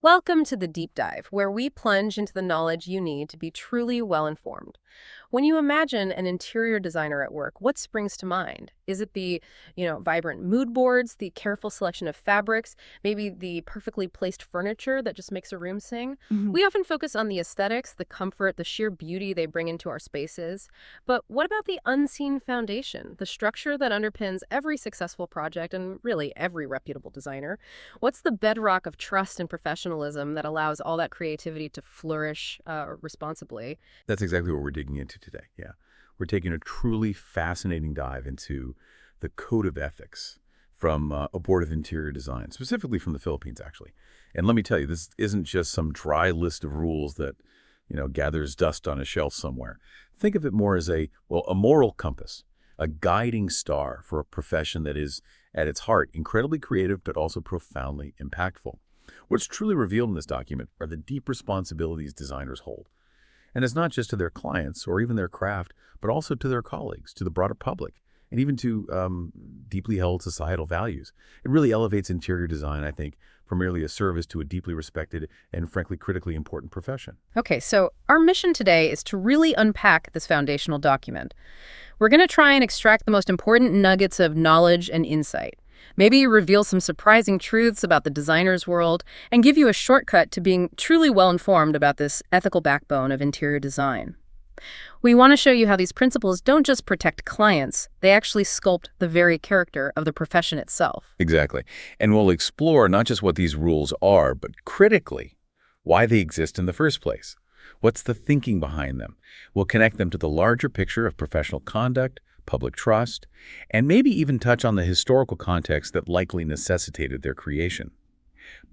Welcome to the deep dive, where we plunge into the knowledge you need to be truly well-informed. When you imagine an interior designer at work, what springs to mind? Is it the vibrant mood boards, the careful selection of fabrics, maybe the perfectly placed furniture that just makes a room sing? Mhm. We often focus on the aesthetics, the comfort, the sheer beauty they bring into our spaces. But what about the unseen foundation, the structure that underpins every successful project and really every reputable designer? What's the bedrock of trust and professionalism that allows all that creativity to flourish responsibly? That's exactly what we're digging into today. Yeah. We're taking a truly fascinating dive into the code of ethics from a board of interior design, specifically from the Philippines, actually. And let me tell you, this isn't just some dry list of rules that, gathers dust on a shelf somewhere. Think of it more as a moral compass, a guiding star for a profession that is, at its heart, incredibly creative, but also profoundly impactful. What's truly revealed in this document are the deep responsibilities designers hold. And it's not just to their clients or even their craft, but also to their colleagues, to the broader public, and even to deeply held societal values. It really elevates interior design, I think, from merely a service to a deeply respected and frankly critically important profession. Okay, so our mission today is to really unpack this foundational document. We're going to try and extract the most important nuggets of knowledge and insight. Maybe reveal some surprising truths about the designer's world and give you a shortcut to being truly well informed about this ethical backbone of interior design. We want to show you how these principles don't just protect clients, they actually sculpt the very character of the profession itself. Exactly. And we'll explore not just what these rules are, but critically, why they exist in the first place. What's the thinking behind them? We'll connect them to the larger picture of professional conduct, public trust, and maybe even touch on the historical context that likely necessitated their creation.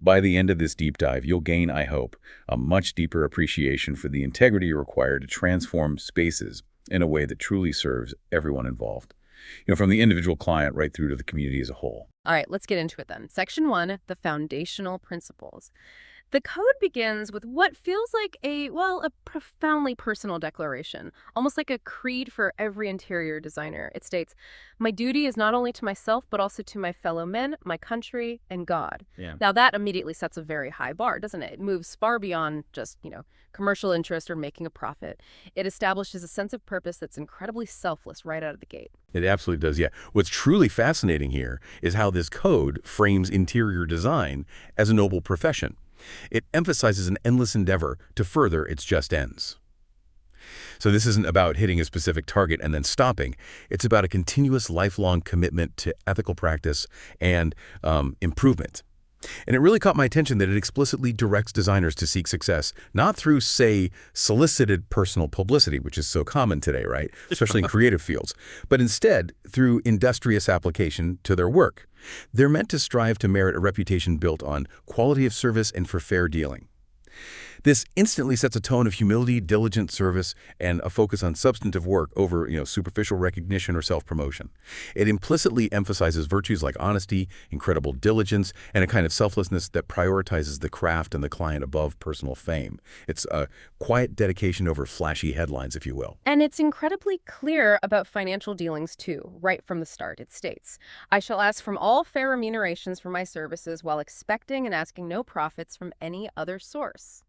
By the end of this deep dive, you'll gain, I hope, a much deeper appreciation for the integrity required to transform spaces in a way that truly serves everyone involved. From the individual client right through to the community as a whole. All right, let's get into it then. Section 1, the foundational principles. The code begins with what feels like a profoundly personal declaration, almost like a creed for every interior designer. It states, "My duty is not only to myself, but also to my fellow men, my country, and God." Yeah. Now, that immediately sets a very high bar, doesn't it? It moves far beyond just commercial interest or making a profit. It establishes a sense of purpose that's incredibly selfless right out of the gate. It absolutely does, yeah. What's truly fascinating here is how this code frames interior design as a noble profession. It emphasizes an endless endeavor to further its just ends. So this isn't about hitting a specific target and then stopping. It's about a continuous lifelong commitment to ethical practice and improvement. And it really caught my attention that it explicitly directs designers to seek success, not through, say, solicited personal publicity, which is so common today, right? Especially in creative fields, but instead through industrious application to their work. They're meant to strive to merit a reputation built on quality of service and for fair dealing. This instantly sets a tone of humility, diligent service, and a focus on substantive work over, superficial recognition or self-promotion. It implicitly emphasizes virtues like honesty, incredible diligence, and a kind of selflessness that prioritizes the craft and the client above personal fame. It's a quiet dedication over flashy headlines, if you will. And it's incredibly clear about financial dealings too, right from the start. It states, "I shall ask from all fair remunerations for my services while expecting and asking no profits from any other source."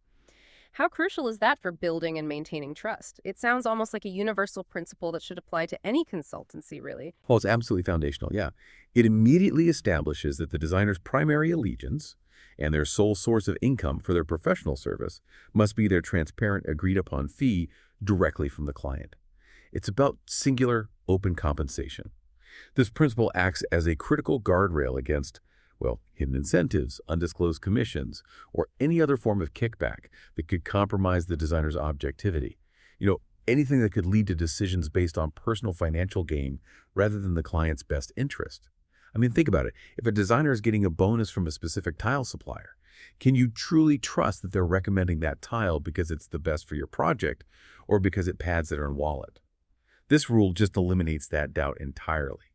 How crucial is that for building and maintaining trust? It sounds almost like a universal principle that should apply to any consultancy, really. Well, it's absolutely foundational, yeah. It immediately establishes that the designer's primary allegiance and their sole source of income for their professional service must be their transparent, agreed-upon fee directly from the client. It's about singular, open compensation. This principle acts as a critical guardrail against, hidden incentives, undisclosed commissions, or any other form of kickback that could compromise the designer's objectivity. Anything that could lead to decisions based on personal financial gain rather than the client's best interest. I mean, think about it. If a designer is getting a bonus from a specific tile supplier, can you truly trust that they're recommending that tile because it's the best for your project or because it pads their own wallet? This rule just eliminates that doubt entirely.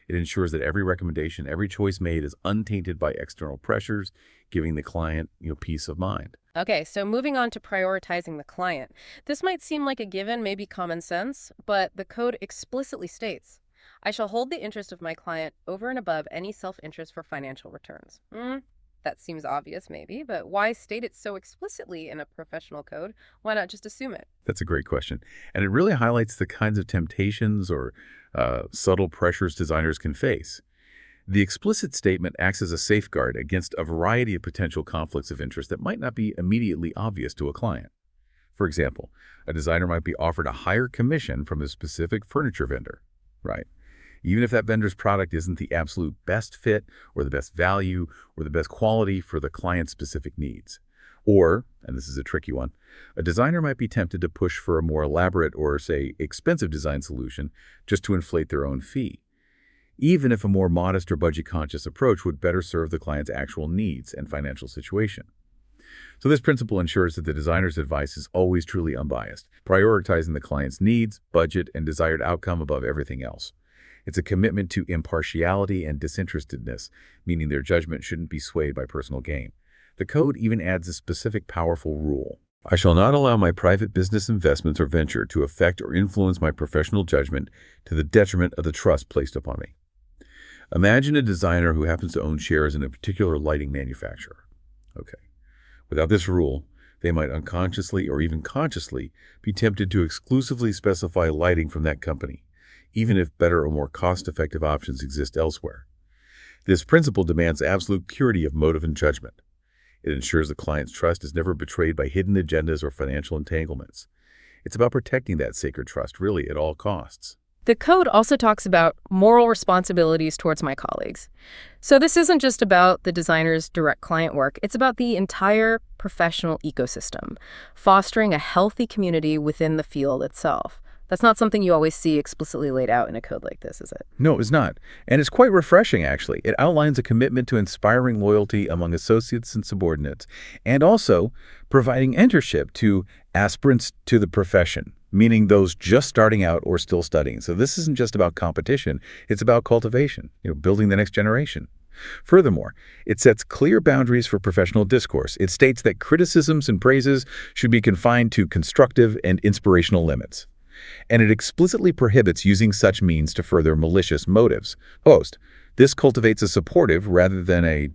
It ensures that every recommendation, every choice made is untainted by external pressures, giving the client, peace of mind. Okay, so moving on to prioritizing the client. This might seem like a given, maybe common sense, but the code explicitly states, "I shall hold the interest of my client over and above any self-interest for financial returns." That's That seems obvious, maybe, but why state it so explicitly in a professional code? Why not just assume it? That's a great question. And it really highlights the kinds of temptations or subtle pressures designers can face. The explicit statement acts as a safeguard against a variety of potential conflicts of interest that might not be immediately obvious to a client. For example, a designer might be offered a higher commission from a specific furniture vendor, right? Even if that vendor's product isn't the absolute best fit or the best value or the best quality for the client's specific needs. Or, and this is a tricky one, a designer might be tempted to push for a more elaborate or, say, expensive design solution just to inflate their own fee, even if a more modest or budget-conscious approach would better serve the client's actual needs and financial situation. So this principle ensures that the designer's advice is always truly unbiased, prioritizing the client's needs, budget, and desired outcome above everything else. It's a commitment to impartiality and disinterestedness, meaning their judgment shouldn't be swayed by personal gain. The code even adds a specific powerful rule. I shall not allow my private business investments or venture to affect or influence my professional judgment to the detriment of the trust placed upon me. Imagine a designer who happens to own shares in a particular lighting manufacturer. Okay. Without this rule, they might unconsciously or even consciously be tempted to exclusively specify lighting from that company, even if better or more cost-effective options exist elsewhere. This principle demands absolute purity of motive and judgment. It ensures the client's trust is never betrayed by hidden agendas or financial entanglements. It's about protecting that sacred trust, really, at all costs. The code also talks about moral responsibilities towards my colleagues. So this isn't just about the designer's direct client work, it's about the entire professional ecosystem, fostering a healthy community within the field itself. That's not something you always see explicitly laid out in a code like this, is it? No, it's not. And it's quite refreshing, actually. It outlines a commitment to inspiring loyalty among associates and subordinates, and also providing mentorship to aspirants to the profession, meaning those just starting out or still studying. So this isn't just about competition, it's about cultivation, building the next generation. Furthermore, it sets clear boundaries for professional discourse. It states that criticisms and praises should be confined to constructive and inspirational limits. And it explicitly prohibits using such means to further malicious motives. This cultivates a supportive rather than a,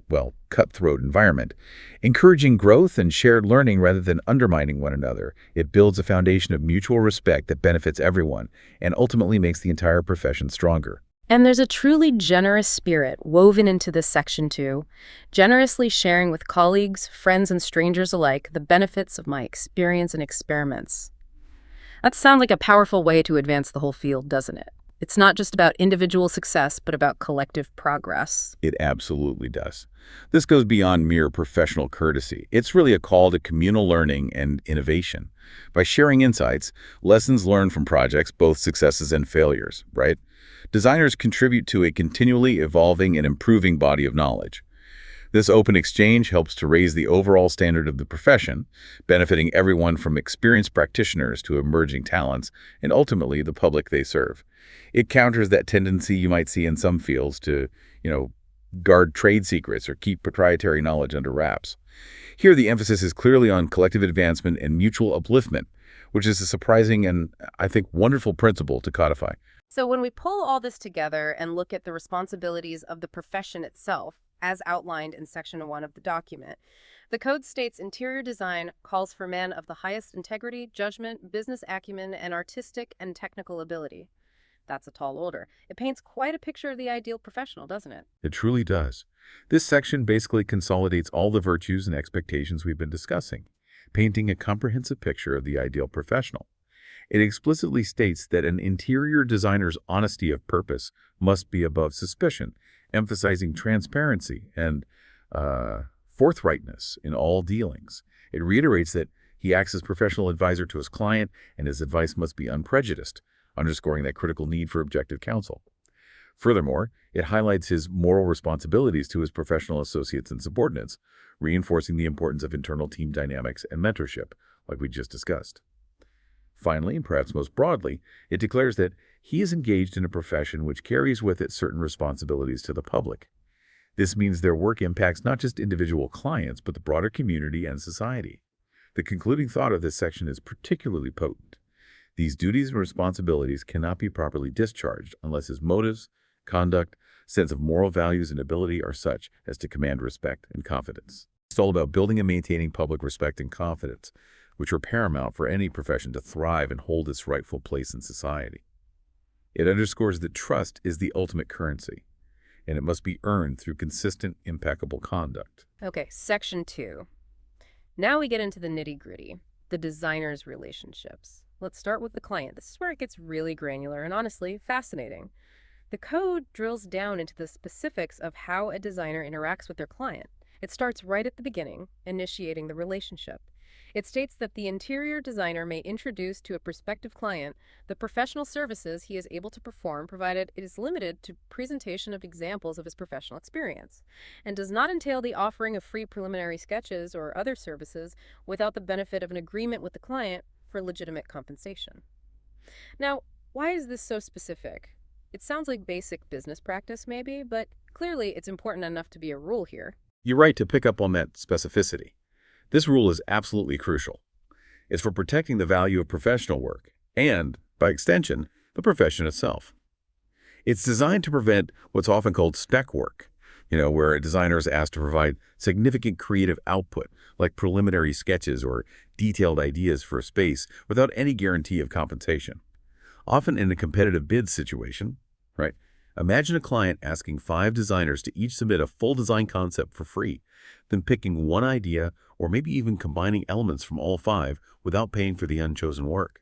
cutthroat environment, encouraging growth and shared learning rather than undermining one another. It builds a foundation of mutual respect that benefits everyone and ultimately makes the entire profession stronger. And there's a truly generous spirit woven into this section too, generously sharing with colleagues, friends, and strangers alike the benefits of my experience and experiments. That sounds like a powerful way to advance the whole field, doesn't it? It's not just about individual success, but about collective progress. It absolutely does. This goes beyond mere professional courtesy. It's really a call to communal learning and innovation. By sharing insights, lessons learned from projects, both successes and failures, right? Designers contribute to a continually evolving and improving body of knowledge. This open exchange helps to raise the overall standard of the profession, benefiting everyone from experienced practitioners to emerging talents and ultimately the public they serve. It counters that tendency you might see in some fields to, guard trade secrets or keep proprietary knowledge under wraps. Here, the emphasis is clearly on collective advancement and mutual upliftment, which is a surprising and, I think, wonderful principle to codify. So when we pull all this together and look at the responsibilities of the profession itself, as outlined in Section 1 of the document, the code states interior design calls for men of the highest integrity, judgment, business acumen, and artistic and technical ability. That's a tall order. It paints quite a picture of the ideal professional, doesn't it? It truly does. This section basically consolidates all the virtues and expectations we've been discussing, painting a comprehensive picture of the ideal professional. It explicitly states that an interior designer's honesty of purpose must be above suspicion, emphasizing transparency and forthrightness in all dealings. It reiterates that he acts as professional advisor to his client and his advice must be unprejudiced, underscoring that critical need for objective counsel. Furthermore, it highlights his moral responsibilities to his professional associates and subordinates, reinforcing the importance of internal team dynamics and mentorship, like we just discussed. Finally, and perhaps most broadly, it declares that he is engaged in a profession which carries with it certain responsibilities to the public. This means their work impacts not just individual clients, but the broader community and society. The concluding thought of this section is particularly potent. These duties and responsibilities cannot be properly discharged unless his motives, conduct, sense of moral values and ability are such as to command respect and confidence. It's all about building and maintaining public respect and confidence, which are paramount for any profession to thrive and hold its rightful place in society. It underscores that trust is the ultimate currency, and it must be earned through consistent, impeccable conduct. Okay, section 2. Now we get into the nitty-gritty, the designer's relationships. Let's start with the client. This is where it gets really granular and honestly fascinating. The code drills down into the specifics of how a designer interacts with their client. It starts right at the beginning, initiating the relationship. It states that the interior designer may introduce to a prospective client the professional services he is able to perform, provided it is limited to presentation of examples of his professional experience, and does not entail the offering of free preliminary sketches or other services without the benefit of an agreement with the client for legitimate compensation. Now, why is this so specific? It sounds like basic business practice, maybe, but clearly it's important enough to be a rule here. You're right to pick up on that specificity. This rule is absolutely crucial. It's for protecting the value of professional work and, by extension, the profession itself. It's designed to prevent what's often called spec work, where a designer is asked to provide significant creative output, like preliminary sketches or detailed ideas for a space, without any guarantee of compensation. Often in a competitive bid situation, right? Imagine a client asking 5 designers to each submit a full design concept for free, then picking one idea or maybe even combining elements from all 5 without paying for the unchosen work.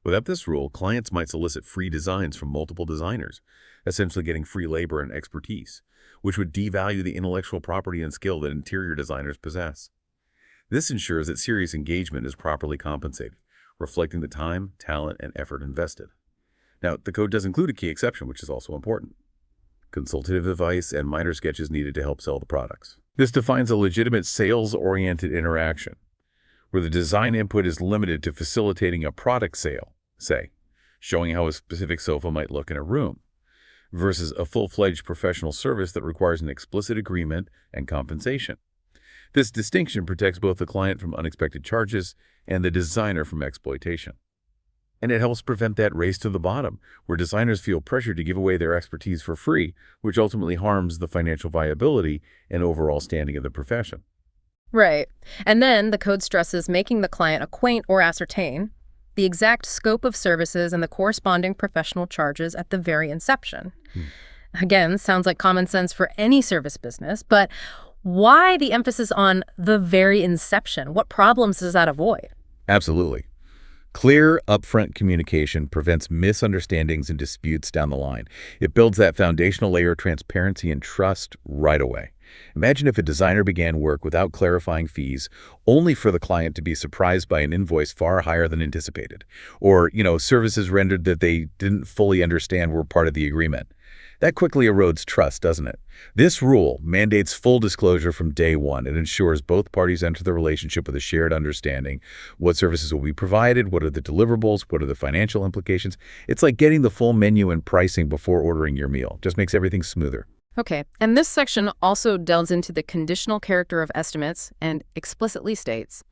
Without this rule, clients might solicit free designs from multiple designers, essentially getting free labor and expertise, which would devalue the intellectual property and skill that interior designers possess. This ensures that serious engagement is properly compensated, reflecting the time, talent, and effort invested. Now, the code does include a key exception, which is also important: consultative advice and minor sketches needed to help sell the products. This defines a legitimate sales-oriented interaction, where the design input is limited to facilitating a product sale, say, showing how a specific sofa might look in a room, versus a full-fledged professional service that requires an explicit agreement and compensation. This distinction protects both the client from unexpected charges and the designer from exploitation. And it helps prevent that race to the bottom, where designers feel pressured to give away their expertise for free, which ultimately harms the financial viability and overall standing of the profession. Right. And then the code stresses making the client acquaint or ascertain the exact scope of services and the corresponding professional charges at the very inception. Again, sounds like common sense for any service business, but why the emphasis on the very inception? What problems does that avoid? Absolutely. Clear, upfront communication prevents misunderstandings and disputes down the line. It builds that foundational layer of transparency and trust right away. Imagine if a designer began work without clarifying fees, only for the client to be surprised by an invoice far higher than anticipated, or, services rendered that they didn't fully understand were part of the agreement. That quickly erodes trust, doesn't it? This rule mandates full disclosure from day one. It ensures both parties enter the relationship with a shared understanding. What services will be provided? What are the deliverables? What are the financial implications? It's like getting the full menu and pricing before ordering your meal. Just makes everything smoother. Okay, and this section also delves into the conditional character of estimates and explicitly states,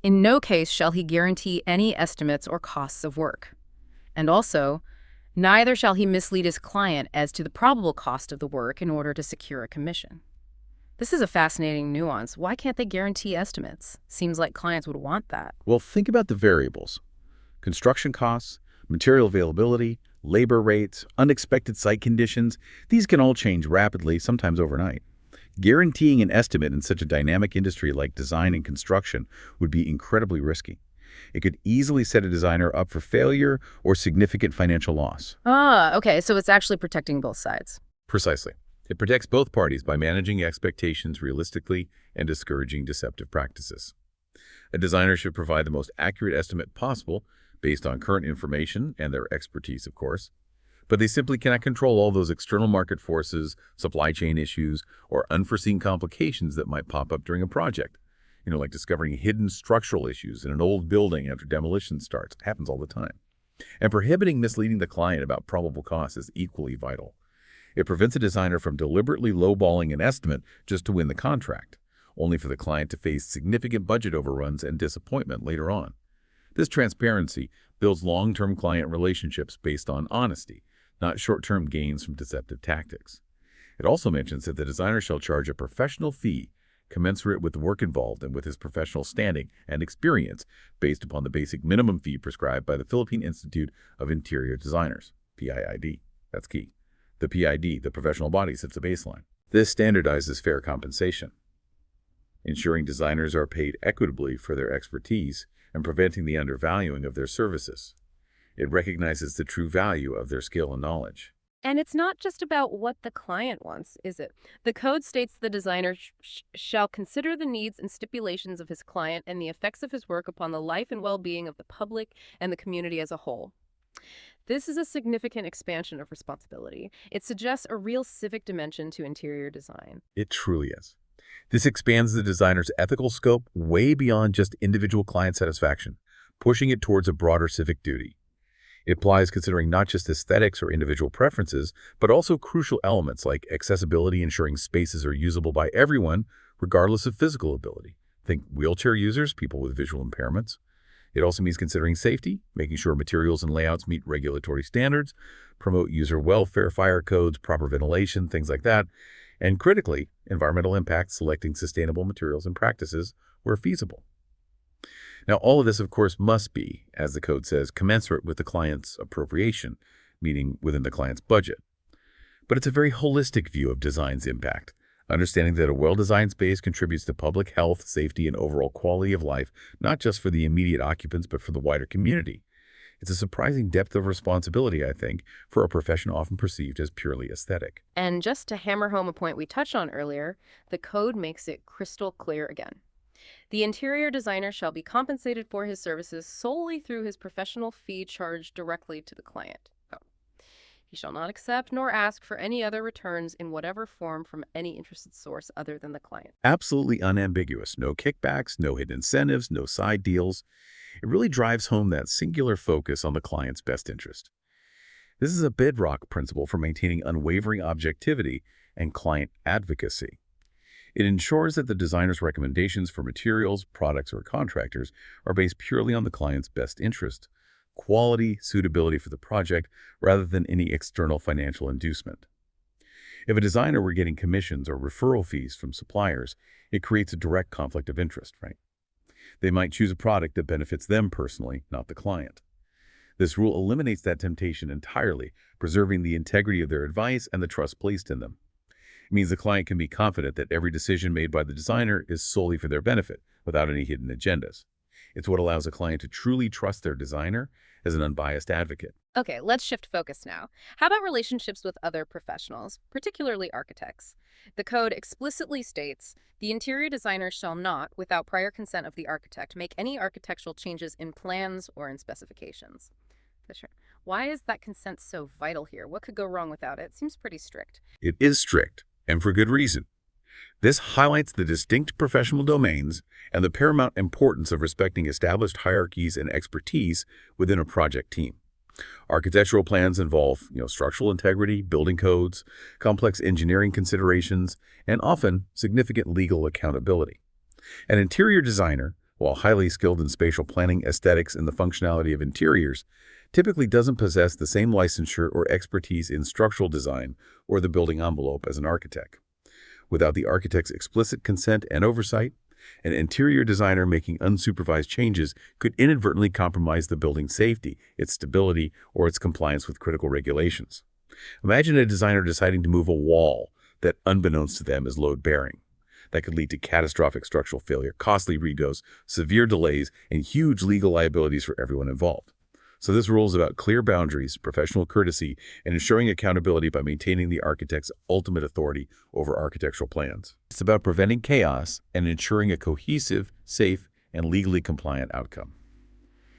in no case shall he guarantee any estimates or costs of work. And also, neither shall he mislead his client as to the probable cost of the work in order to secure a commission. This is a fascinating nuance. Why can't they guarantee estimates? Seems like clients would want that. Well, think about the variables: construction costs, material availability, labor rates, unexpected site conditions. These can all change rapidly, sometimes overnight. Guaranteeing an estimate in such a dynamic industry like design and construction would be incredibly risky. It could easily set a designer up for failure or significant financial loss. Okay, so it's actually protecting both sides. Precisely. It protects both parties by managing expectations realistically and discouraging deceptive practices. A designer should provide the most accurate estimate possible based on current information and their expertise, of course. But they simply cannot control all those external market forces, supply chain issues, or unforeseen complications that might pop up during a project. Like discovering hidden structural issues in an old building after demolition starts. It happens all the time. And prohibiting misleading the client about probable costs is equally vital. It prevents a designer from deliberately lowballing an estimate just to win the contract, only for the client to face significant budget overruns and disappointment later on. This transparency builds long-term client relationships based on honesty, not short-term gains from deceptive tactics. It also mentions that the designer shall charge a professional fee commensurate with the work involved and with his professional standing and experience based upon the basic minimum fee prescribed by the Philippine Institute of Interior Designers, PIID. That's key. The PID, the professional body, sets a baseline. This standardizes fair compensation, ensuring designers are paid equitably for their expertise and preventing the undervaluing of their services. It recognizes the true value of their skill and knowledge. And it's not just about what the client wants, is it? The code states the designer shall consider the needs and stipulations of his client and the effects of his work upon the life and well-being of the public and the community as a whole. This is a significant expansion of responsibility. It suggests a real civic dimension to interior design. It truly is. This expands the designer's ethical scope way beyond just individual client satisfaction, pushing it towards a broader civic duty. It applies considering not just aesthetics or individual preferences, but also crucial elements like accessibility, ensuring spaces are usable by everyone, regardless of physical ability. Think wheelchair users, people with visual impairments. It also means considering safety, making sure materials and layouts meet regulatory standards, promote user welfare, fire codes, proper ventilation, things like that. And critically, environmental impact, selecting sustainable materials and practices where feasible. Now, all of this, of course, must be, as the code says, commensurate with the client's appropriation, meaning within the client's budget. But it's a very holistic view of design's impact, understanding that a well-designed space contributes to public health, safety, and overall quality of life, not just for the immediate occupants, but for the wider community. It's a surprising depth of responsibility, I think, for a profession often perceived as purely aesthetic. And just to hammer home a point we touched on earlier, the code makes it crystal clear again. The interior designer shall be compensated for his services solely through his professional fee charged directly to the client. He shall not accept nor ask for any other returns in whatever form from any interested source other than the client. Absolutely unambiguous. No kickbacks, no hidden incentives, no side deals. It really drives home that singular focus on the client's best interest. This is a bedrock principle for maintaining unwavering objectivity and client advocacy. It ensures that the designer's recommendations for materials, products, or contractors are based purely on the client's best interest, quality, suitability for the project, rather than any external financial inducement. If a designer were getting commissions or referral fees from suppliers, it creates a direct conflict of interest, right? They might choose a product that benefits them personally, not the client. This rule eliminates that temptation entirely, preserving the integrity of their advice and the trust placed in them. It means the client can be confident that every decision made by the designer is solely for their benefit, without any hidden agendas. It's what allows a client to truly trust their designer as an unbiased advocate. Okay, let's shift focus now. How about relationships with other professionals, particularly architects? The code explicitly states, the interior designer shall not, without prior consent of the architect, make any architectural changes in plans or in specifications. Fisher, why is that consent so vital here? What could go wrong without it? It seems pretty strict. It is strict, and for good reason. This highlights the distinct professional domains and the paramount importance of respecting established hierarchies and expertise within a project team. Architectural plans involve, structural integrity, building codes, complex engineering considerations, and often significant legal accountability. An interior designer, while highly skilled in spatial planning, aesthetics, and the functionality of interiors, typically doesn't possess the same licensure or expertise in structural design or the building envelope as an architect. Without the architect's explicit consent and oversight, an interior designer making unsupervised changes could inadvertently compromise the building's safety, its stability, or its compliance with critical regulations. Imagine a designer deciding to move a wall that, unbeknownst to them, is load-bearing. That could lead to catastrophic structural failure, costly redos, severe delays, and huge legal liabilities for everyone involved. So this rule is about clear boundaries, professional courtesy, and ensuring accountability by maintaining the architect's ultimate authority over architectural plans. It's about preventing chaos and ensuring a cohesive, safe, and legally compliant outcome.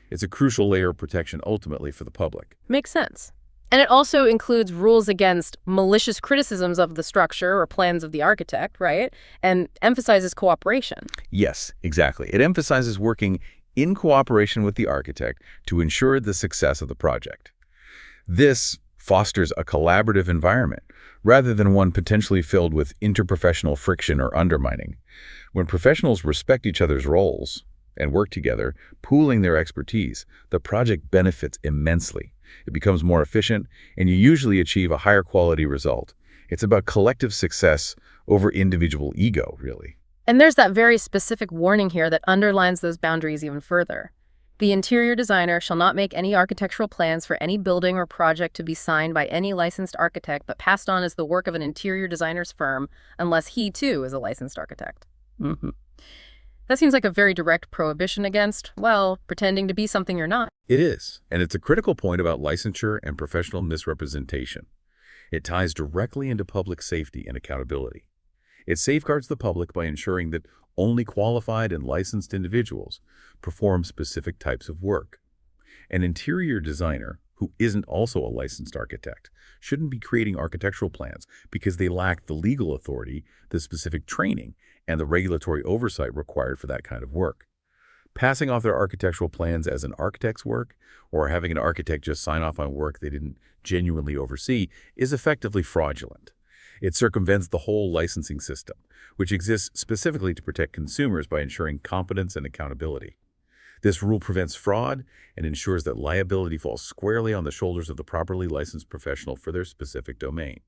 It's a crucial layer of protection ultimately for the public. Makes sense. And it also includes rules against malicious criticisms of the structure or plans of the architect, right? And emphasizes cooperation. Yes, exactly. It emphasizes working in cooperation with the architect to ensure the success of the project. This fosters a collaborative environment rather than one potentially filled with interprofessional friction or undermining. When professionals respect each other's roles and work together, pooling their expertise, the project benefits immensely. It becomes more efficient, and you usually achieve a higher quality result. It's about collective success over individual ego, really. And there's that very specific warning here that underlines those boundaries even further. The interior designer shall not make any architectural plans for any building or project to be signed by any licensed architect but passed on as the work of an interior designer's firm unless he, too, is a licensed architect. That seems like a very direct prohibition against, well, pretending to be something you're not. It is, and it's a critical point about licensure and professional misrepresentation. It ties directly into public safety and accountability. It safeguards the public by ensuring that only qualified and licensed individuals perform specific types of work. An interior designer who isn't also a licensed architect shouldn't be creating architectural plans because they lack the legal authority, the specific training, and the regulatory oversight required for that kind of work. Passing off their architectural plans as an architect's work, or having an architect just sign off on work they didn't genuinely oversee, is effectively fraudulent. It circumvents the whole licensing system, which exists specifically to protect consumers by ensuring competence and accountability. This rule prevents fraud and ensures that liability falls squarely on the shoulders of the properly licensed professional for their specific domain.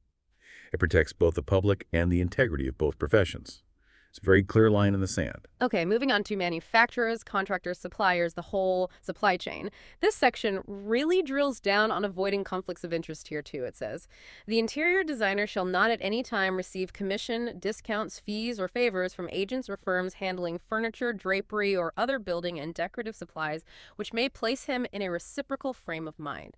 It protects both the public and the integrity of both professions. It's a very clear line in the sand. Okay, moving on to manufacturers, contractors, suppliers, the whole supply chain. This section really drills down on avoiding conflicts of interest here too, it says. The interior designer shall not at any time receive commission, discounts, fees, or favors from agents or firms handling furniture, drapery, or other building and decorative supplies, which may place him in a reciprocal frame of mind.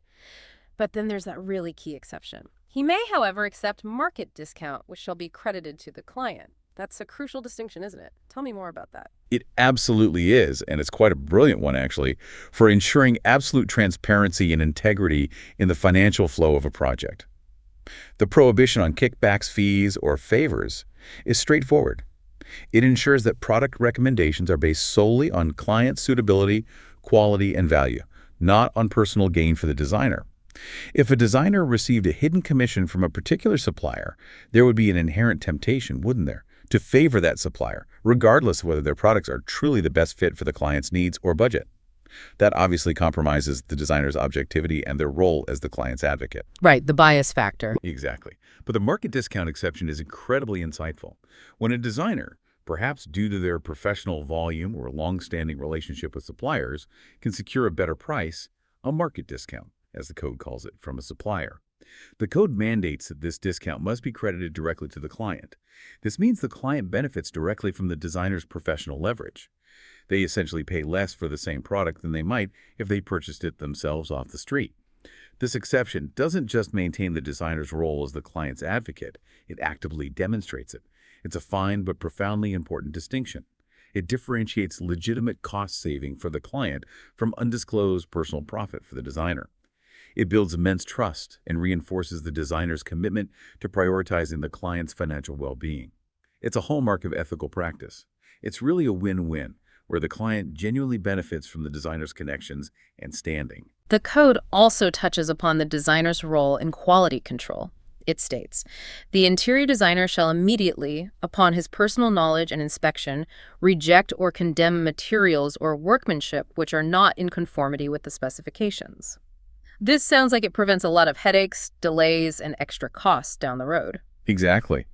But then there's that really key exception. He may, however, accept market discount, which shall be credited to the client. That's a crucial distinction, isn't it? Tell me more about that. It absolutely is, and it's quite a brilliant one, actually, for ensuring absolute transparency and integrity in the financial flow of a project. The prohibition on kickbacks, fees, or favors is straightforward. It ensures that product recommendations are based solely on client suitability, quality, and value, not on personal gain for the designer. If a designer received a hidden commission from a particular supplier, there would be an inherent temptation, wouldn't there, to favor that supplier, regardless of whether their products are truly the best fit for the client's needs or budget. That obviously compromises the designer's objectivity and their role as the client's advocate. Right, the bias factor. Exactly. But the market discount exception is incredibly insightful. When a designer, perhaps due to their professional volume or long-standing relationship with suppliers, can secure a better price, a market discount, as the code calls it, from a supplier. The code mandates that this discount must be credited directly to the client. This means the client benefits directly from the designer's professional leverage. They essentially pay less for the same product than they might if they purchased it themselves off the street. This exception doesn't just maintain the designer's role as the client's advocate, it actively demonstrates it. It's a fine but profoundly important distinction. It differentiates legitimate cost saving for the client from undisclosed personal profit for the designer. It builds immense trust and reinforces the designer's commitment to prioritizing the client's financial well-being. It's a hallmark of ethical practice. It's really a win-win, where the client genuinely benefits from the designer's connections and standing. The code also touches upon the designer's role in quality control. It states, the interior designer shall immediately, upon his personal knowledge and inspection, reject or condemn materials or workmanship which are not in conformity with the specifications. This sounds like it prevents a lot of headaches, delays, and extra costs down the road. Exactly.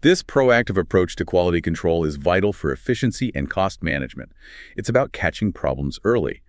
This proactive approach to quality control is vital for efficiency and cost management. It's about catching problems early.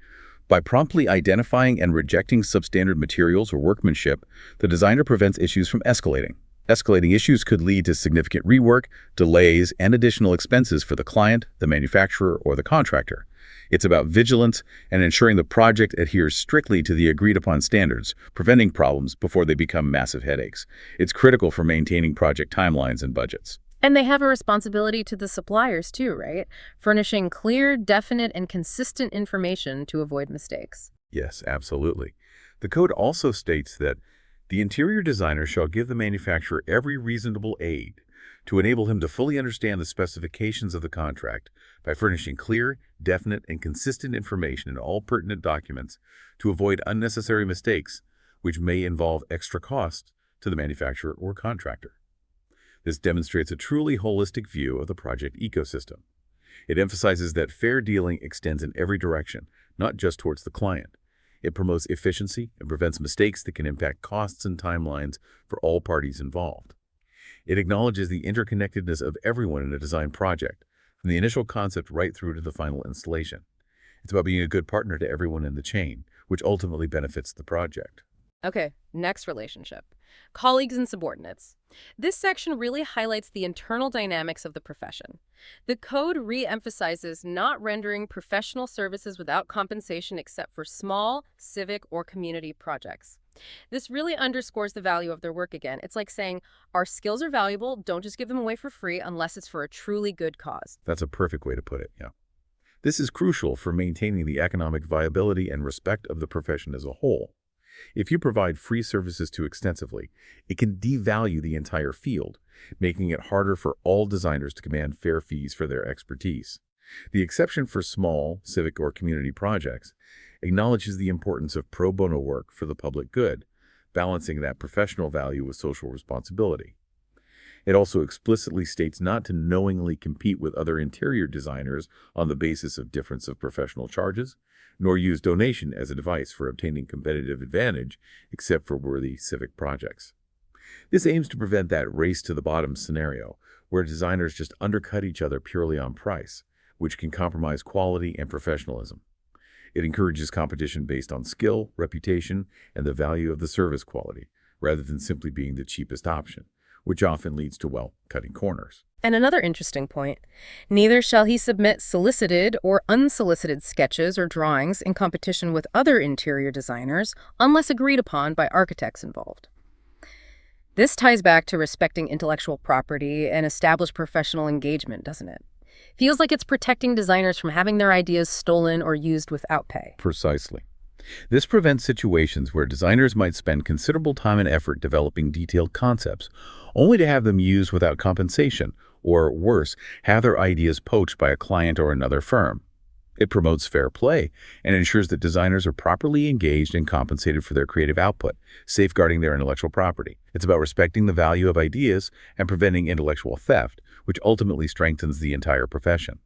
By promptly identifying and rejecting substandard materials or workmanship, the designer prevents issues from escalating. Escalating issues could lead to significant rework, delays, and additional expenses for the client, the manufacturer, or the contractor. It's about vigilance and ensuring the project adheres strictly to the agreed-upon standards, preventing problems before they become massive headaches. It's critical for maintaining project timelines and budgets. And they have a responsibility to the suppliers too, right? Furnishing clear, definite, and consistent information to avoid mistakes. Yes, absolutely. The code also states that the interior designer shall give the manufacturer every reasonable aid to enable him to fully understand the specifications of the contract by furnishing clear, definite, and consistent information in all pertinent documents to avoid unnecessary mistakes, which may involve extra costs to the manufacturer or contractor. This demonstrates a truly holistic view of the project ecosystem. It emphasizes that fair dealing extends in every direction, not just towards the client. It promotes efficiency and prevents mistakes that can impact costs and timelines for all parties involved. It acknowledges the interconnectedness of everyone in a design project, from the initial concept right through to the final installation. It's about being a good partner to everyone in the chain, which ultimately benefits the project. Okay, next relationship. Colleagues and subordinates. This section really highlights the internal dynamics of the profession. The code re-emphasizes not rendering professional services without compensation except for small, civic, or community projects. This really underscores the value of their work again. It's like saying, our skills are valuable, don't just give them away for free unless it's for a truly good cause. That's a perfect way to put it, yeah. This is crucial for maintaining the economic viability and respect of the profession as a whole. If you provide free services too extensively, it can devalue the entire field, making it harder for all designers to command fair fees for their expertise. The exception for small, civic, or community projects acknowledges the importance of pro bono work for the public good, balancing that professional value with social responsibility. It also explicitly states not to knowingly compete with other interior designers on the basis of difference of professional charges, nor use donation as a device for obtaining competitive advantage except for worthy civic projects. This aims to prevent that race to the bottom scenario, where designers just undercut each other purely on price, which can compromise quality and professionalism. It encourages competition based on skill, reputation, and the value of the service quality, rather than simply being the cheapest option, which often leads to, well, cutting corners. And another interesting point, neither shall he submit solicited or unsolicited sketches or drawings in competition with other interior designers unless agreed upon by architects involved. This ties back to respecting intellectual property and established professional engagement, doesn't it? Feels like it's protecting designers from having their ideas stolen or used without pay. Precisely. This prevents situations where designers might spend considerable time and effort developing detailed concepts, only to have them used without compensation, or worse, have their ideas poached by a client or another firm. It promotes fair play and ensures that designers are properly engaged and compensated for their creative output, safeguarding their intellectual property. It's about respecting the value of ideas and preventing intellectual theft, which ultimately strengthens the entire profession.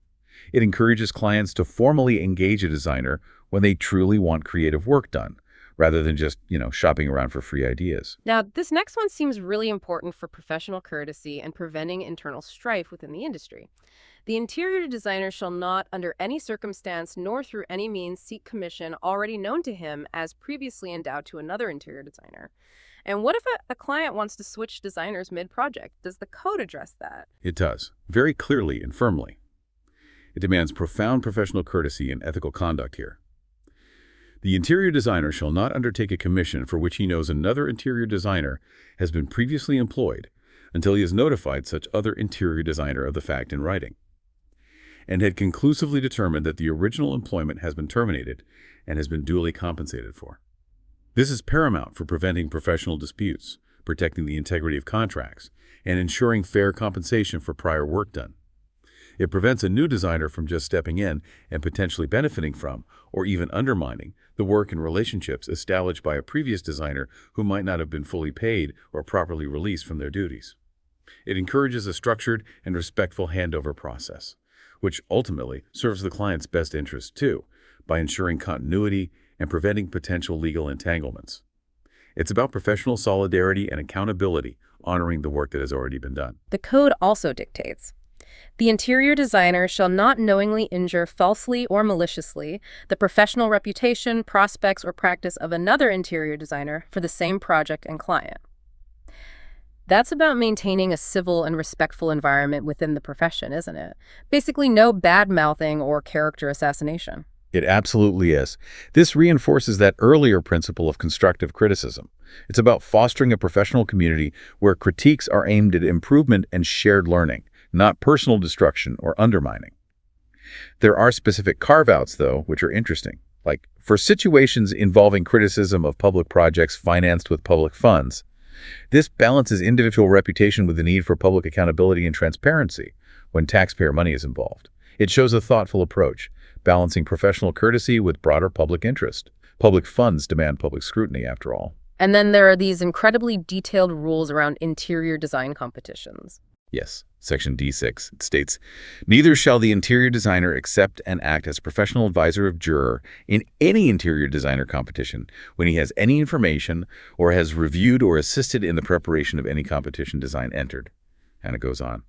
It encourages clients to formally engage a designer when they truly want creative work done, rather than just, shopping around for free ideas. Now, this next one seems really important for professional courtesy and preventing internal strife within the industry. The interior designer shall not, under any circumstance nor through any means, seek commission already known to him as previously endowed to another interior designer. And what if a client wants to switch designers mid-project? Does the code address that? It does, very clearly and firmly. It demands profound professional courtesy and ethical conduct here. The interior designer shall not undertake a commission for which he knows another interior designer has been previously employed until he has notified such other interior designer of the fact in writing, and had conclusively determined that the original employment has been terminated and has been duly compensated for. This is paramount for preventing professional disputes, protecting the integrity of contracts, and ensuring fair compensation for prior work done. It prevents a new designer from just stepping in and potentially benefiting from, or even undermining, the work and relationships established by a previous designer who might not have been fully paid or properly released from their duties. It encourages a structured and respectful handover process, which ultimately serves the client's best interest too, by ensuring continuity and preventing potential legal entanglements. It's about professional solidarity and accountability, honoring the work that has already been done. The code also dictates, the interior designer shall not knowingly injure falsely or maliciously the professional reputation, prospects, or practice of another interior designer for the same project and client. That's about maintaining a civil and respectful environment within the profession, isn't it? Basically, no bad-mouthing or character assassination. It absolutely is. This reinforces that earlier principle of constructive criticism. It's about fostering a professional community where critiques are aimed at improvement and shared learning, not personal destruction or undermining. There are specific carve-outs, though, which are interesting. Like, for situations involving criticism of public projects financed with public funds, this balances individual reputation with the need for public accountability and transparency when taxpayer money is involved. It shows a thoughtful approach, balancing professional courtesy with broader public interest. Public funds demand public scrutiny, after all. And then there are these incredibly detailed rules around interior design competitions. Yes, Section D6. It states, neither shall the interior designer accept and act as professional advisor of juror in any interior designer competition when he has any information or has reviewed or assisted in the preparation of any competition design entered. And it goes on.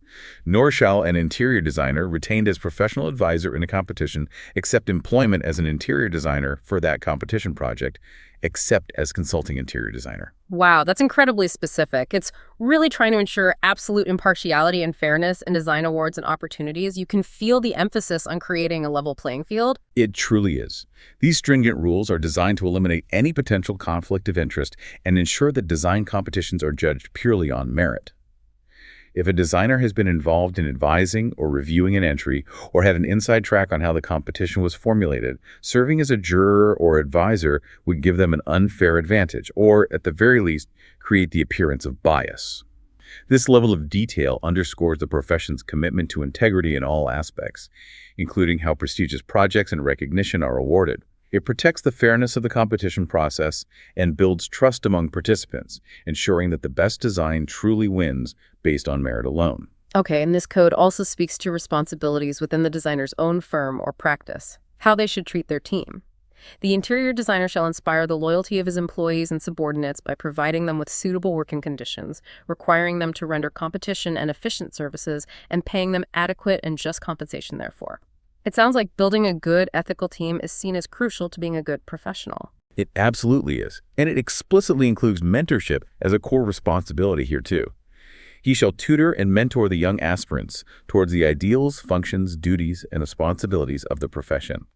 Nor shall an interior designer retained as professional advisor in a competition accept employment as an interior designer for that competition project, except as consulting interior designer. Wow, that's incredibly specific. It's really trying to ensure absolute impartiality and fairness in design awards and opportunities. You can feel the emphasis on creating a level playing field. It truly is. These stringent rules are designed to eliminate any potential conflict of interest and ensure that design competitions are judged purely on merit. If a designer has been involved in advising or reviewing an entry or had an inside track on how the competition was formulated, serving as a juror or advisor would give them an unfair advantage or, at the very least, create the appearance of bias. This level of detail underscores the profession's commitment to integrity in all aspects, including how prestigious projects and recognition are awarded. It protects the fairness of the competition process and builds trust among participants, ensuring that the best design truly wins based on merit alone. Okay, and this code also speaks to responsibilities within the designer's own firm or practice, how they should treat their team. The interior designer shall inspire the loyalty of his employees and subordinates by providing them with suitable working conditions, requiring them to render competition and efficient services, and paying them adequate and just compensation therefor. It sounds like building a good, ethical team is seen as crucial to being a good professional. It absolutely is, and it explicitly includes mentorship as a core responsibility here too. He shall tutor and mentor the young aspirants towards the ideals, functions, duties, and responsibilities of the profession.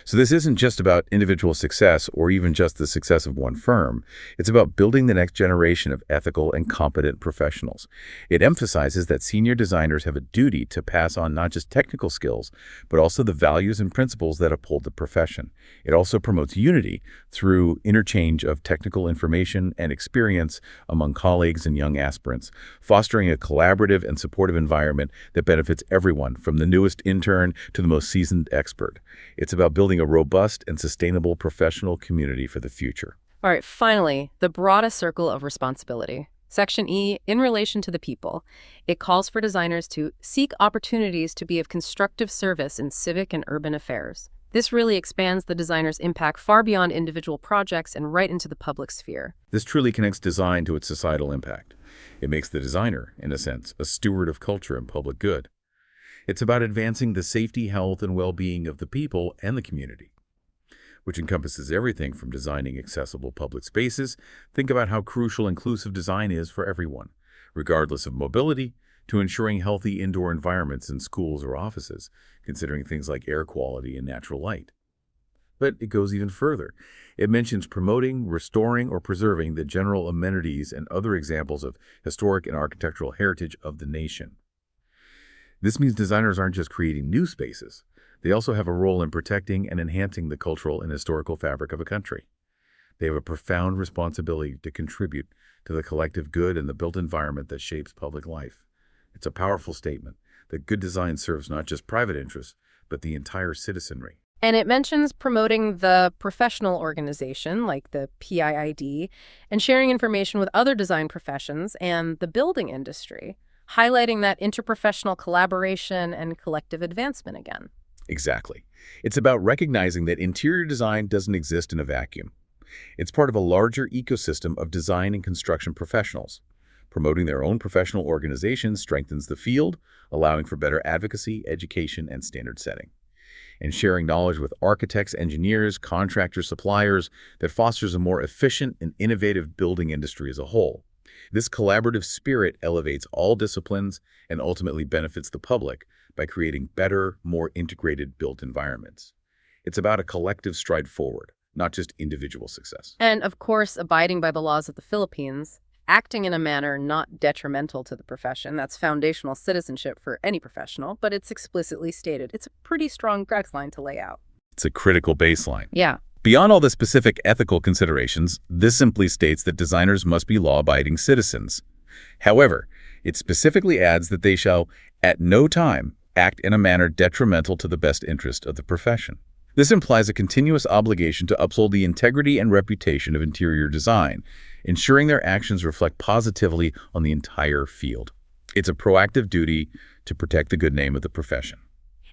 So this isn't just about individual success or even just the success of one firm. It's about building the next generation of ethical and competent professionals. It emphasizes that senior designers have a duty to pass on not just technical skills, but also the values and principles that uphold the profession. It also promotes unity through interchange of technical information and experience among colleagues and young aspirants, fostering a collaborative and supportive environment that benefits everyone from the newest intern to the most seasoned expert. It's about building a robust and sustainable professional community for the future. All right, finally, the broadest circle of responsibility. Section E, in relation to the people. It calls for designers to seek opportunities to be of constructive service in civic and urban affairs. This really expands the designer's impact far beyond individual projects and right into the public sphere. This truly connects design to its societal impact. It makes the designer, in a sense, a steward of culture and public good. It's about advancing the safety, health, and well-being of the people and the community, which encompasses everything from designing accessible public spaces. Think about how crucial inclusive design is for everyone, regardless of mobility, to ensuring healthy indoor environments in schools or offices, considering things like air quality and natural light. But it goes even further. It mentions promoting, restoring, or preserving the general amenities and other examples of historic and architectural heritage of the nation. This means designers aren't just creating new spaces. They also have a role in protecting and enhancing the cultural and historical fabric of a country. They have a profound responsibility to contribute to the collective good and the built environment that shapes public life. It's a powerful statement that good design serves not just private interests, but the entire citizenry. And it mentions promoting the professional organization, like the PIID, and sharing information with other design professions and the building industry, highlighting that interprofessional collaboration and collective advancement again. Exactly. It's about recognizing that interior design doesn't exist in a vacuum. It's part of a larger ecosystem of design and construction professionals. Promoting their own professional organizations strengthens the field, allowing for better advocacy, education, and standard setting. And sharing knowledge with architects, engineers, contractors, suppliers that fosters a more efficient and innovative building industry as a whole. This collaborative spirit elevates all disciplines and ultimately benefits the public by creating better, more integrated built environments. It's about a collective stride forward, not just individual success. And of course, abiding by the laws of the Philippines, acting in a manner not detrimental to the profession. That's foundational citizenship for any professional, but it's explicitly stated. It's a pretty strong guideline to lay out. It's a critical baseline. Yeah. Beyond all the specific ethical considerations, this simply states that designers must be law-abiding citizens. However, it specifically adds that they shall, at no time, act in a manner detrimental to the best interest of the profession. This implies a continuous obligation to uphold the integrity and reputation of interior design, ensuring their actions reflect positively on the entire field. It's a proactive duty to protect the good name of the profession.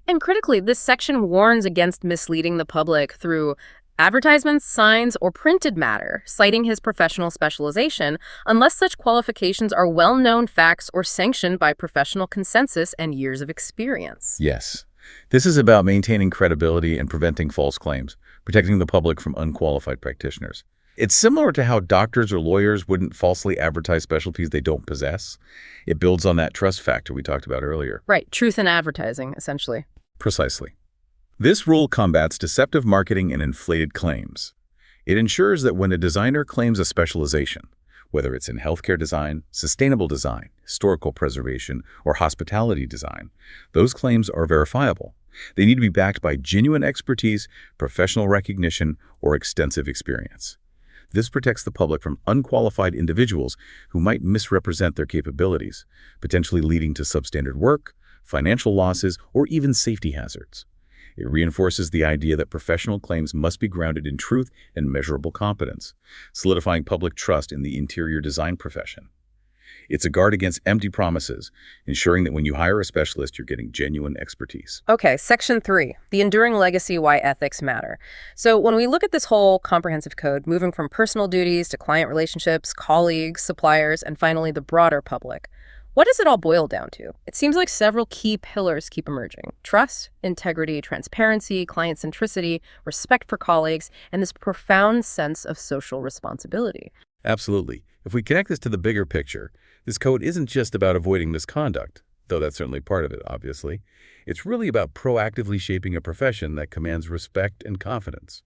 And critically, this section warns against misleading the public through advertisements, signs, or printed matter, citing his professional specialization, unless such qualifications are well-known facts or sanctioned by professional consensus and years of experience. Yes. This is about maintaining credibility and preventing false claims, protecting the public from unqualified practitioners. It's similar to how doctors or lawyers wouldn't falsely advertise specialties they don't possess. It builds on that trust factor we talked about earlier. Right, truth in advertising, essentially. Precisely. This rule combats deceptive marketing and inflated claims. It ensures that when a designer claims a specialization, whether it's in healthcare design, sustainable design, historical preservation, or hospitality design, those claims are verifiable. They need to be backed by genuine expertise, professional recognition, or extensive experience. This protects the public from unqualified individuals who might misrepresent their capabilities, potentially leading to substandard work, financial losses, or even safety hazards. It reinforces the idea that professional claims must be grounded in truth and measurable competence, solidifying public trust in the interior design profession. It's a guard against empty promises, ensuring that when you hire a specialist, you're getting genuine expertise. Okay, Section 3, the enduring legacy why ethics matter. So when we look at this whole comprehensive code, moving from personal duties to client relationships, colleagues, suppliers, and finally the broader public, what does it all boil down to? It seems like several key pillars keep emerging: trust, integrity, transparency, client centricity, respect for colleagues, and this profound sense of social responsibility. Absolutely. If we connect this to the bigger picture, this code isn't just about avoiding misconduct, though that's certainly part of it, obviously. It's really about proactively shaping a profession that commands respect and confidence.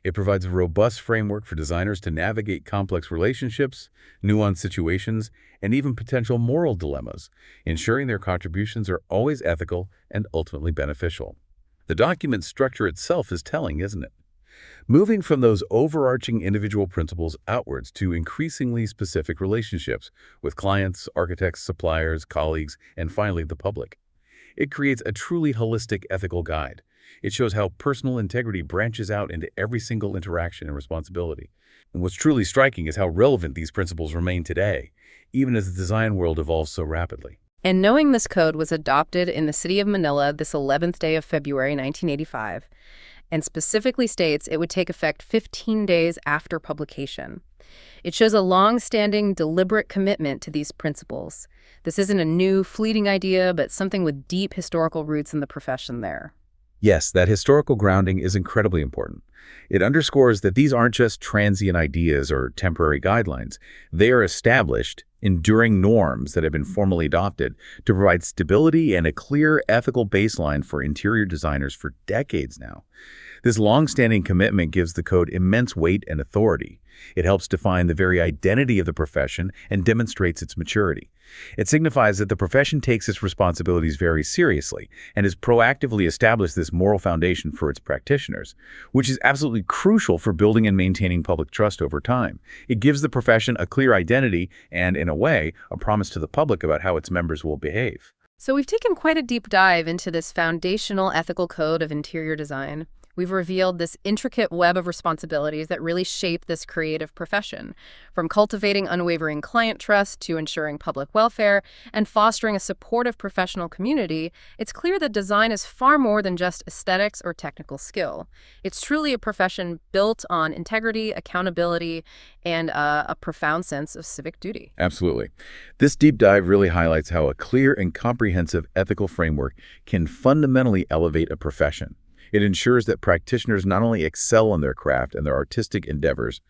It provides a robust framework for designers to navigate complex relationships, nuanced situations, and even potential moral dilemmas, ensuring their contributions are always ethical and ultimately beneficial. The document structure itself is telling, isn't it? Moving from those overarching individual principles outwards to increasingly specific relationships with clients, architects, suppliers, colleagues, and finally the public. It creates a truly holistic ethical guide. It shows how personal integrity branches out into every single interaction and responsibility. And what's truly striking is how relevant these principles remain today, even as the design world evolves so rapidly. And knowing this code was adopted in the city of Manila this 11th day of February 1985, and specifically states it would take effect 15 days after publication. It shows a long-standing, deliberate commitment to these principles. This isn't a new, fleeting idea, but something with deep historical roots in the profession there. Yes, that historical grounding is incredibly important. It underscores that these aren't just transient ideas or temporary guidelines. They are established, enduring norms that have been formally adopted to provide stability and a clear ethical baseline for interior designers for decades now. This long-standing commitment gives the code immense weight and authority. It helps define the very identity of the profession and demonstrates its maturity. It signifies that the profession takes its responsibilities very seriously and has proactively established this moral foundation for its practitioners, which is absolutely crucial for building and maintaining public trust over time. It gives the profession a clear identity and, in a way, a promise to the public about how its members will behave. So we've taken quite a deep dive into this foundational ethical code of interior design. We've revealed this intricate web of responsibilities that really shape this creative profession, from cultivating unwavering client trust to ensuring public welfare and fostering a supportive professional community. It's clear that design is far more than just aesthetics or technical skill. It's truly a profession built on integrity, accountability, and a profound sense of civic duty. Absolutely. This deep dive really highlights how a clear and comprehensive ethical framework can fundamentally elevate a profession. It ensures that practitioners not only excel in their craft and their artistic endeavors,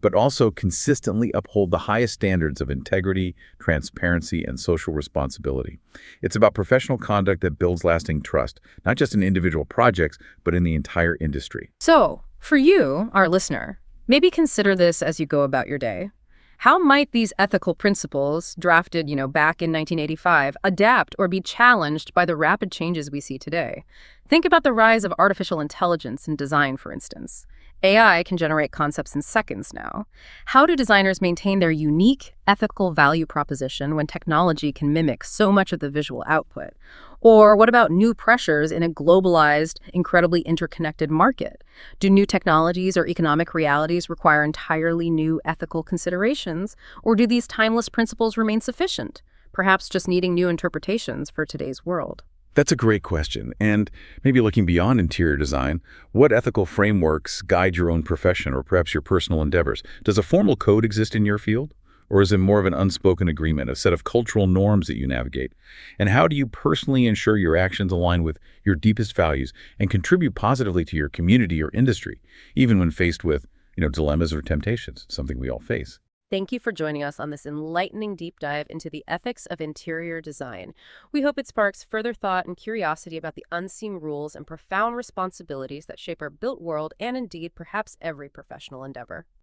but also consistently uphold the highest standards of integrity, transparency, and social responsibility. It's about professional conduct that builds lasting trust, not just in individual projects, but in the entire industry. So, for you, our listener, maybe consider this as you go about your day. How might these ethical principles, drafted, back in 1985, adapt or be challenged by the rapid changes we see today? Think about the rise of artificial intelligence in design, for instance. AI can generate concepts in seconds now. How do designers maintain their unique ethical value proposition when technology can mimic so much of the visual output? Or what about new pressures in a globalized, incredibly interconnected market? Do new technologies or economic realities require entirely new ethical considerations, or do these timeless principles remain sufficient? perhaps just needing new interpretations for today's world? That's a great question. And maybe looking beyond interior design, what ethical frameworks guide your own profession or perhaps your personal endeavors? Does a formal code exist in your field? Or is it more of an unspoken agreement, a set of cultural norms that you navigate? And how do you personally ensure your actions align with your deepest values and contribute positively to your community or industry, even when faced with, dilemmas or temptations, something we all face? Thank you for joining us on this enlightening deep dive into the ethics of interior design. We hope it sparks further thought and curiosity about the unseen rules and profound responsibilities that shape our built world and indeed perhaps every professional endeavor.